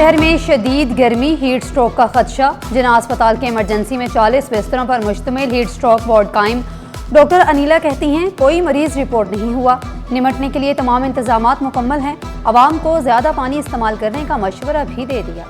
शहर में शदीद गर्मी, हीट स्ट्रोक का खदशा। जिना अस्पताल के इमरजेंसी में 40 बिस्तरों पर मुश्तमिल हीट स्ट्रोक वार्ड कायम। डॉक्टर अनिला कहती हैं कोई मरीज रिपोर्ट नहीं हुआ। निमटने के लिए तमाम इंतजामात मुकम्मल हैं। आवाम को ज्यादा पानी इस्तेमाल करने का मशवरा भी दे दिया।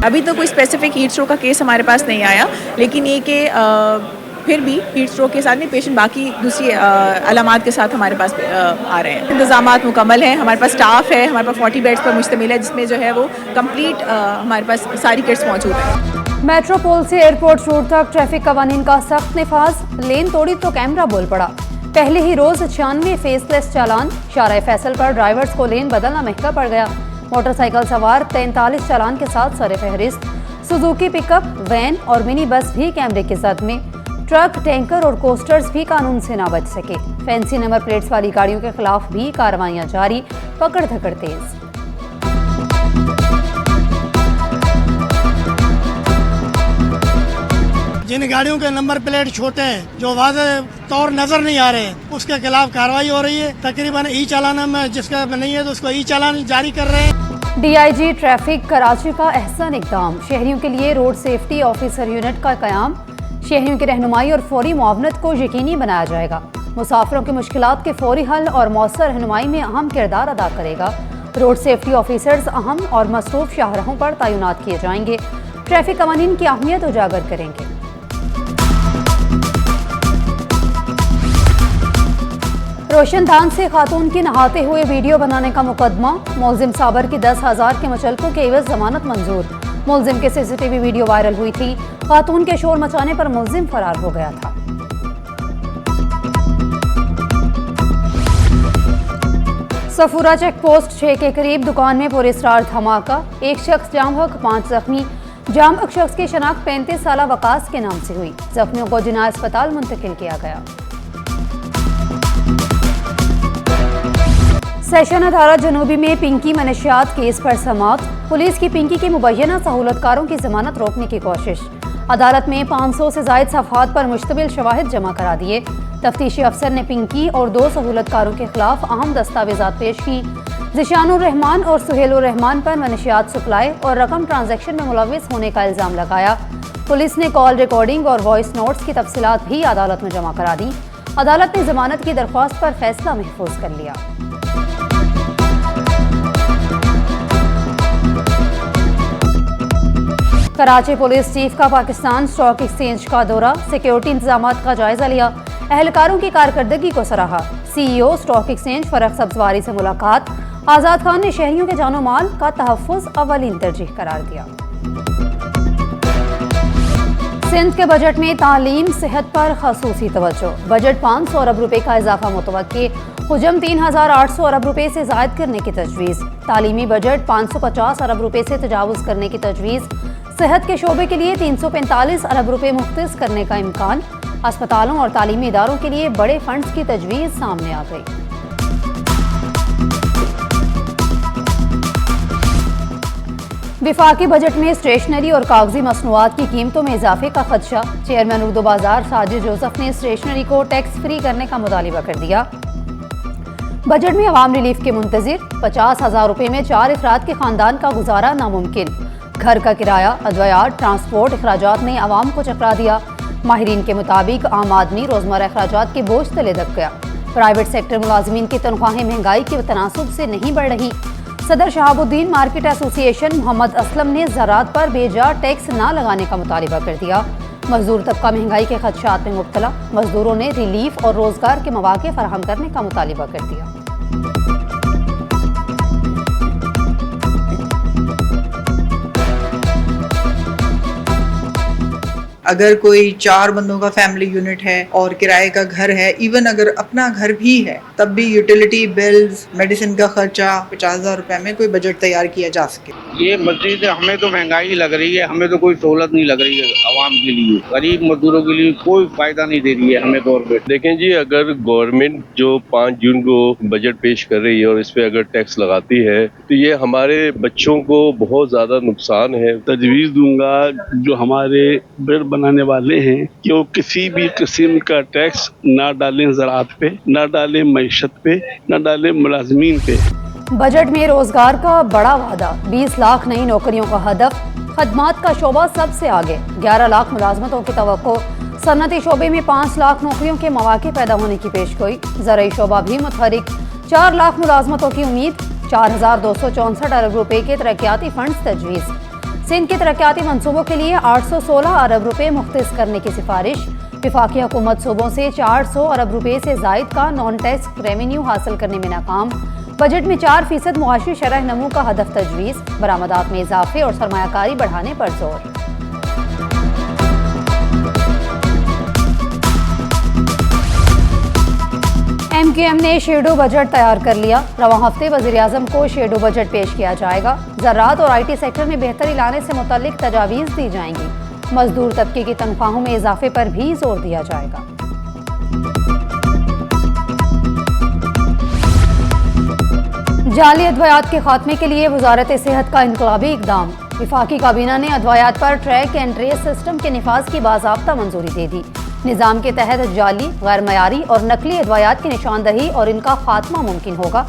अभी तो कोई स्पेसिफिक हीट स्ट्रोक का केस हमारे पास नहीं आया, लेकिन ये कि फिर भी हीट स्ट्रोक के साथ में पेशेंट बाकी दूसरी अलामात के साथ हमारे पास आ रहे हैं। इंतजामात मुकम्मल हैं, हमारे पास स्टाफ है, हमारे पास 40 बेड्स पर मुश्तमिल है, जिसमें जो है वो कंप्लीट हमारे पास सारी किट्स मौजूद हैं। मेट्रोपोल से एयरपोर्ट रोड तक ट्रैफिक कवानीन का सख्त निफाज। लेन तोड़ी तो कैमरा बोल पड़ा। पहले ही रोज 96 फेसलेस चालान। शारा फैसल पर ड्राइवर्स को लेन बदलना महंगा पड़ गया। मोटरसाइकिल सवार 43 चालान के साथ सर फहरिस्त। सुजुकी पिकअप, वैन और मिनी बस भी कैमरे की जद में। ट्रक, टैंकर और कोस्टर्स भी कानून से ना बच सके। फैंसी नंबर प्लेट्स वाली गाड़ियों के खिलाफ भी कार्रवाइयां जारी, पकड़ धकड़ तेज। जिन गाड़ियों के नंबर प्लेट छोटे हैं, जो वाज़ेह तौर नजर नहीं आ रहे हैं, उसके खिलाफ कार्रवाई हो रही है। तकरीबन ई चालान में जिसका नहीं है तो उसको ई चालान जारी कर रहे हैं। DIG ट्रैफिक कराची का अहसन इक़दाम। शहरियों के लिए रोड सेफ्टी ऑफिसर यूनिट का क़याम। शहरियों की रहनुमाई और फौरी मुआवनत को यकीनी बनाया जाएगा। मुसाफिरों की मुश्किलात के फौरी हल और मौसर रहनुमाई में अहम किरदार अदा करेगा। रोड सेफ्टी ऑफिसर्स अहम और मसरूफ शाहराहों पर तैनात किए जाएंगे। ट्रैफिक कवानीन की अहमियत उजागर करेंगे। रोशनदान से खातून की नहाते हुए वीडियो बनाने का मुकदमा। मुलजिम साबर की 10,000 के मुचलकों के एवज जमानत मंजूर। मुलजिम के CCTV वीडियो वायरल हुई थी। खातून के शोर मचाने पर मुलजिम फरार हो गया था। सफूरा चेक पोस्ट 6 के करीब दुकान में पुरस्रार धमाका। एक शख्स जाम हक, 5 जख्मी। जाम हक शख्स की शनाख्त 35 साला वकास के नाम से हुई। जख्मियों को जिना अस्पताल मुंतकिल किया गया। सेशन अदालत जनूबी में पिंकी मनशियात केस पर समाअत। पुलिस की पिंकी के मुबैना सहूलतकारों की जमानत रोकने की कोशिश। अदालत में 500 से जायद सफ़हात पर मुश्तमिल शवाहिद जमा करा दिए। तफ्तीशी अफसर ने पिंकी और 2 सहूलतकारों के खिलाफ अहम दस्तावेजात पेश की। ज़िशानुर रहमान और सुहेलुर रहमान पर मनशियात सप्लाई और रकम ट्रांजैक्शन में मुलविस होने का इल्ज़ाम लगाया। पुलिस ने कॉल रिकॉर्डिंग और वॉइस नोट्स की तफसीलात भी अदालत में जमा करा दी। अदालत ने जमानत की दरख्वास्त पर फैसला महफूज कर लिया। कराची पुलिस चीफ का पाकिस्तान स्टॉक एक्सचेंज का दौरा। सिक्योरिटी इंतजामात का जायजा लिया। अहलकारों की कारकर्दगी को सराहा। CEO स्टॉक एक्सचेंज फरख सब्जवारी से मुलाकात। आज़ाद खान ने शहरियों के जानो माल का तहफ़्फ़ुज़ अव्वलीन तरजीह करार दिया। सिंध के बजट में तालीम सेहत पर खसूसी तवज्जो। बजट 500 अरब रुपए का इजाफा मुतवक्के। हुजम 3,800 अरब रुपए से जायद करने की तजवीज़। तालीमी बजट 550 अरब रुपए से तजावुज़ करने की तजवीज़। सेहत के शोबे के लिए 345 अरब रुपए मुख्तस करने का इम्कान। अस्पतालों और तालीमी इदारों के लिए बड़े फंड्स की तजवीज़ सामने आ गई। विफाकी बजट में स्टेशनरी और कागजी मसनूआत की कीमतों में इजाफे का खदशा। चेयरमैन उर्दू बाजार साजिद जोसेफ ने स्टेशनरी को टैक्स फ्री करने का मुतालिबा कर दिया। बजट में अवाम रिलीफ के मुंतजिर। 50,000 रुपए में 4 अफराद के खानदान का गुजारा नामुमकिन। घर का किराया, अद्वियात, ट्रांसपोर्ट अखराजात ने आवाम को चकरा दिया। माहिरीन के मुताबिक आम आदमी रोजमर्रा अखराजात के बोझ तले दब गया। प्राइवेट सेक्टर मुलाजमीन की तनख्वाहें महंगाई के तनासुब से नहीं बढ़ रही। सदर शहाबुद्दीन मार्केट एसोसिएशन मोहम्मद असलम ने ज़राअत पर बेजा टैक्स न लगाने का मुतालिबा कर दिया। मजदूर तबका महंगाई के खदशात में मुब्तला। मजदूरों ने रिलीफ और रोजगार के मौके फराहम करने का मुतालिबा कर दिया। अगर कोई 4 बंदों का फैमिली यूनिट है और किराए का घर है, इवन अगर अपना घर भी है, तब भी यूटिलिटी बिल्स, मेडिसिन का खर्चा 50,000 रुपए में कोई बजट तैयार किया जा सके। ये मस्जिद हमें तो महंगाई लग रही है, हमें तो कोई सहूलत नहीं लग रही है आवाम के लिए, गरीब मजदूरों के लिए कोई फायदा नहीं दे रही है हमें गवर्नमेंट। देखें जी, अगर गवर्नमेंट जो 5 जून को बजट पेश कर रही है और इस पे अगर टैक्स लगाती है तो ये हमारे बच्चों को बहुत ज्यादा नुकसान है। तजवीज़ दूंगा जो हमारे बनाने वाले हैं कि वो किसी भी किस्म का टैक्स ना डालें ज़राअत पे, ना डालें मईशत पे, ना डालें मुलाजमीन पे। बजट में रोजगार का बड़ा वादा, 20 लाख नई नौकरियों का हदफ, खदमात का शोबा सबसे आगे, 11 लाख मुलाजमतों की तवक्को, सन्नती शोबे में 5 लाख नौकरियों के मौके पैदा होने की पेशगोई, ज़राई शोबा भी मुतहरिक, 4 लाख मुलाजमतों की उम्मीद, 4,264 अरब रुपए के तरक्याती फंड्स तजवीज़। सिंध के तरक्याती मंसूबों के लिए 816 अरब रुपए मुख्तस करने की सिफारिश। वफाकी हुकूमत सूबों से 400 अरब रुपए से जायद का नॉन टैक्स रेवेन्यू हासिल करने में नाकाम। बजट में 4% मुआशी शरह नमू का हदफ तजवीज़। बरामदात में इजाफे और सरमायाकारी बढ़ाने पर जोर। MQM ने शेडो बजट तैयार कर लिया। रवां हफ्ते वज़ीर-ए-आज़म को शेडो बजट पेश किया जाएगा। ज़राअत और IT सेक्टर में बेहतरी लाने से मुतल्लिक तजावीज़ दी जाएंगी। मजदूर तबके की तनख्वाहों में इजाफे पर भी जोर दिया जाएगा। जाली अद्वयात के खात्मे के लिए वजारत सेहत का इनकलाबी इकदाम। वफाकी काबीना ने अद्वयात पर ट्रैक एंड ट्रेस सिस्टम के निफाज की बाज़ाब्ता मंजूरी दे दी। निज़ाम के तहत जाली, गैर मयारी और नकली अद्वयात की निशानदही और इनका खात्मा मुमकिन होगा।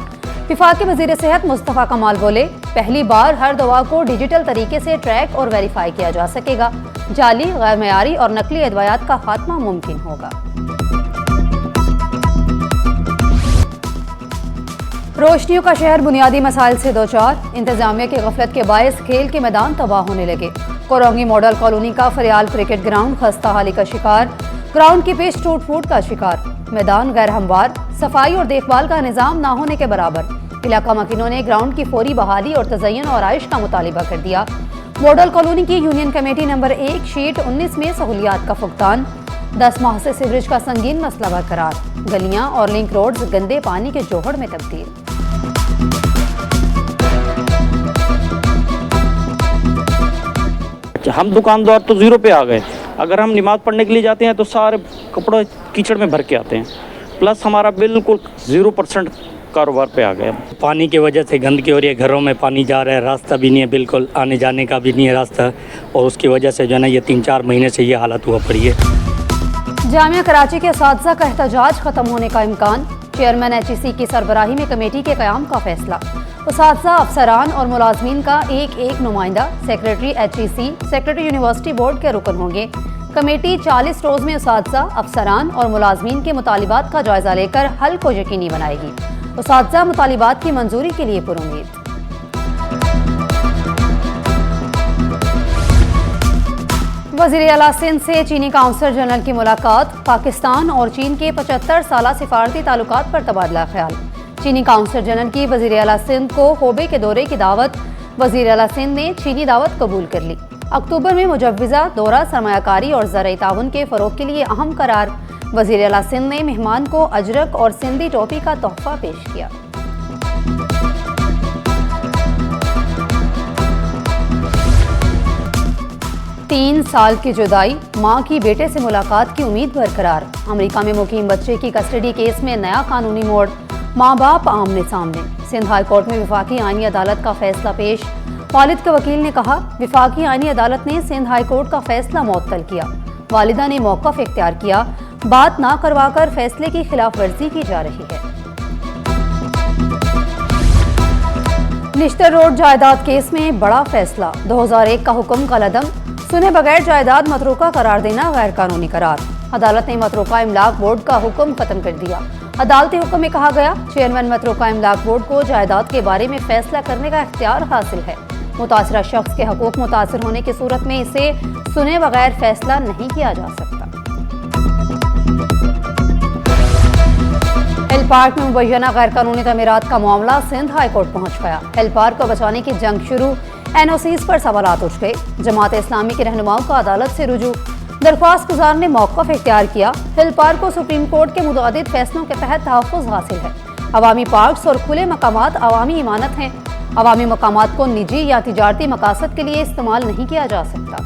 वफाकी वज़ीर सेहत मुस्तफ़ा कमाल बोले, पहली बार हर दवा को डिजिटल तरीके से ट्रैक और वेरीफाई किया जा सकेगा। जाली, गैर मयारी और नकली अद्वयात का खात्मा मुमकिन होगा। रोशनियों का शहर बुनियादी मसाइल से दो चार। इंतजामिया की गफलत के बायस खेल के मैदान तबाह होने लगे। कोरोंगी मॉडल कॉलोनी का फरियाल क्रिकेट ग्राउंड खस्ता हाली का शिकार। ग्राउंड की पिच टूट फूट का शिकार। मैदान गैर हमवार, सफाई और देखभाल का निजाम ना होने के बराबर। इलाका मकीनों ने ग्राउंड की फौरी बहाली और तज़य्युन और आइश का मुतालिबा कर दिया। मॉडल कॉलोनी की यूनियन कमेटी नंबर 1 शीट 19 में सहूलियात का फुकतान। 10 माह से सीवरेज का संगीन मसला बरकरार। गलियां और लिंक रोड्स गंदे पानी के जोहड़ में तब्दील। हम दुकानदार तो जीरो पे आ गए। अगर हम नमाज पढ़ने के लिए जाते हैं तो सारे कपड़े कीचड़ में भर के आते हैं। प्लस हमारा बिल्कुल 0% कारोबार पे आ गया। पानी की वजह से गंदगी हो रही है, घरों में पानी जा रहा है, रास्ता भी नहीं है, बिल्कुल आने जाने का भी नहीं है रास्ता। और उसकी वजह से जो है ना ये 3-4 महीने से ये हालत हुआ पड़ी है। जामिया कराची के असातिज़ा का एहतजाज खत्म होने का इम्कान। चेयरमैन HEC की सरबराही में कमेटी के क़याम का फैसला। असातिज़ा, अफसरान और मुलाजमीन का एक नुमाइंदा secretary HEC, secretary university board के रुकन होंगे। कमेटी 40 रोज़ में असातिज़ा, अफसरान और मुलाजमीन के मुतालिबात का जायजा लेकर हल को यकीनी बनाएगी। असातिज़ा मुतालिबात की मंजूरी के लिए पुरुम्मीद। वज़ीर आला सिंध से चीनी काउंसलर जनरल की मुलाकात। पाकिस्तान और चीन के 75 साला सिफारती ताल्लुकात पर तबादला ख्याल। चीनी काउंसलर जनरल की वज़ीर आला सिंध को होबे के दौरे की दावत। वज़ीर आला सिंध ने चीनी दावत कबूल कर ली। अक्टूबर में मुजव्विज़ा दौरा सरमायाकारी और ज़राई ताउन के फ़रोग़ के लिए अहम करार। वज़ीर आला सिंध ने मेहमान को अजरक और सिंधी टोपी का तोहफ़ा पेश किया। तीन साल की जुदाई, मां की बेटे से मुलाकात की उम्मीद बरकरार। अमेरिका में मुकीम बच्चे की कस्टडी केस में नया कानूनी मोड़। माँ बाप आमने सामने। सिंध हाई कोर्ट में वफाकी आईनी अदालत का फैसला पेश। वालिद के वकील ने कहा, वफाकी आईनी अदालत ने सिंध हाई कोर्ट का फैसला मुअत्तल किया। वालिदा ने मौक़िफ़ इख्तियार किया। बात ना करवाकर फैसले की खिलाफ वर्जी की जा रही है। निश्तर रोड जायदाद केस में बड़ा फैसला। 2001 का हुक्म कलअदम, सुने बगैर जायदाद मतरूका करार देना गैर कानूनी करार। अदालत ने मतरूका इमलाक बोर्ड का हुक्म खत्म कर दिया। अदालती हुक्म में कहा गया, चेयरमैन मतरूका इमलाक बोर्ड को जायदाद के बारे में फैसला करने का इख्तियार हासिल है। मुतासरा शख्स के हकूक मुतासर होने की सूरत में इसे सुने बगैर फैसला नहीं किया जा सकता। हिल पार्क में मुबैना गैर कानूनी तमीरात का मामला सिंध हाई कोर्ट पहुंच गया। हिल पार्क को बचाने की जंग शुरू। NOCs पर सवालात उठ गए। जमात इस्लामी के रहनुमाओं का अदालत से रुजू। दरख्वास्त गुजार ने मौक़िफ़ इख्तियार किया। हिल पार्क को सुप्रीम कोर्ट के मुतअद्दिद फैसलों के तहत तहफ़्फ़ुज़ हासिल है। अवामी पार्क्स और खुले मकामात अवामी इमानत हैं। अवामी मकामात को निजी या तिजारती मकासद के लिए इस्तेमाल नहीं किया जा सकता।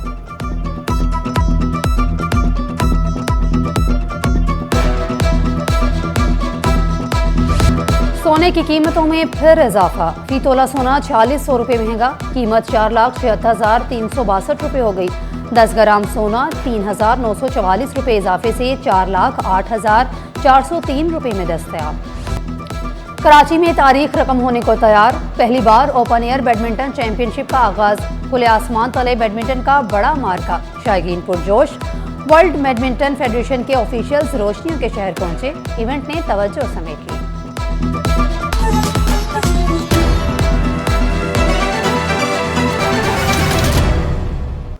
सोने की कीमतों में फिर इजाफा। फी तोला सोना 4600 रुपये महंगा। कीमत 4,76,362 रुपये हो गई। 10 ग्राम सोना 3,944 रुपये इजाफे से 4,08,403 रुपये में दस्तयाब। कराची में तारीख रकम होने को तैयार, पहली बार ओपन एयर बैडमिंटन चैंपियनशिप का आगाज। खुले आसमान तले बैडमिंटन का बड़ा मार्का, शायकीन पुरजोश। वर्ल्ड बैडमिंटन फेडरेशन के ऑफिशियल्स रोशनियों के शहर पहुंचे, इवेंट ने तवज्जो समेट ली।